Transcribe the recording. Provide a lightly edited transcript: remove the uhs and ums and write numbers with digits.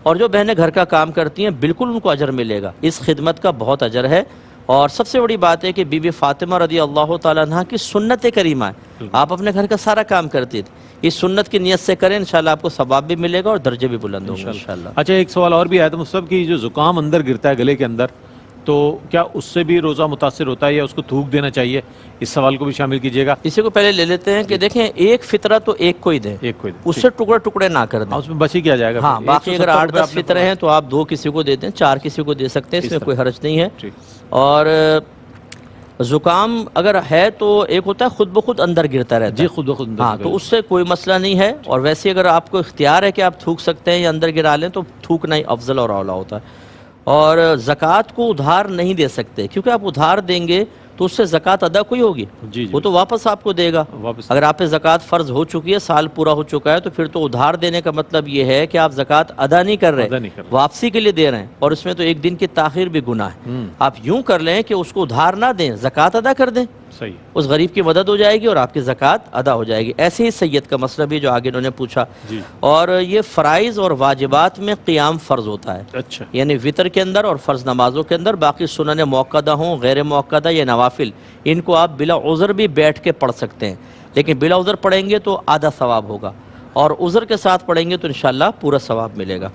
اور جو بہنیں گھر کا کام کرتی ہیں بالکل ان کو اجر ملے گا، اس خدمت کا بہت اجر ہے۔ اور سب سے بڑی بات ہے کہ بی بی فاطمہ رضی اللہ تعالیٰ عنہ کی سنت کریمہ ہے، آپ اپنے گھر کا سارا کام کرتی تھی، اس سنت کی نیت سے کریں، انشاءاللہ آپ کو ثواب بھی ملے گا اور درجے بھی بلند ہوں گے انشاءاللہ۔ اچھا ایک سوال اور بھی آیا تھا مصطفیٰ کہ جو زکام اندر گرتا ہے گلے کے اندر، تو کیا اس سے بھی روزہ متاثر ہوتا ہے یا اس کو تھوک دینا چاہیے؟ اس سوال کو بھی شامل کیجیے گا۔ اسی کو پہلے لے لیتے ہیں کہ دیکھیں ایک فطرہ تو ایک کو ہی دیں، ایک کو اس سے ٹکڑے ٹکڑے نہ کر دیں، اس میں بچ ہی کیا جائے گا؟ ہاں باقی اگر 8-10 فطرے ہیں تو آپ 2 کسی کو دے دیں، 4 کسی کو دے سکتے ہیں، اس میں کوئی حرج نہیں ہے۔ اور زکام اگر ہے تو ایک ہوتا ہے خود بخود اندر گرتا رہتا ہے، جی خود بخود، ہاں تو اس سے کوئی مسئلہ نہیں ہے۔ اور ویسے اگر آپ کو اختیار ہے کہ آپ تھوک سکتے ہیں یا اندر گرا لیں تو تھوکنا ہی افضل اور اولیٰ ہوتا ہے۔ اور زکوٰۃ کو ادھار نہیں دے سکتے، کیونکہ آپ ادھار دیں گے تو اس سے زکوٰۃ ادا کوئی ہوگی، وہ تو واپس آپ کو دے گا۔ اگر آپ پہ زکوٰۃ فرض ہو چکی ہے، سال پورا ہو چکا ہے، تو پھر تو ادھار دینے کا مطلب یہ ہے کہ آپ زکوٰۃ ادا نہیں کر رہے، واپسی کے لیے دے رہے ہیں، اور اس میں تو ایک دن کی تاخیر بھی گناہ ہے۔ آپ یوں کر لیں کہ اس کو ادھار نہ دیں، زکوٰۃ ادا کر دیں، صحیح، اس غریب کی مدد ہو جائے گی اور آپ کی زکوٰۃ ادا ہو جائے گی۔ ایسے ہی سید کا مسئلہ بھی جو آگے انہوں نے پوچھا، اور یہ فرائض اور واجبات میں قیام فرض ہوتا ہے، اچھا یعنی وطر کے اندر اور فرض نمازوں کے اندر، باقی سنن موقدہ ہوں غیر موقدہ یا نوافل، ان کو آپ بلا عذر بھی بیٹھ کے پڑھ سکتے ہیں، لیکن بلا عذر پڑھیں گے تو آدھا ثواب ہوگا، اور عذر کے ساتھ پڑھیں گے تو انشاءاللہ پورا ثواب ملے گا۔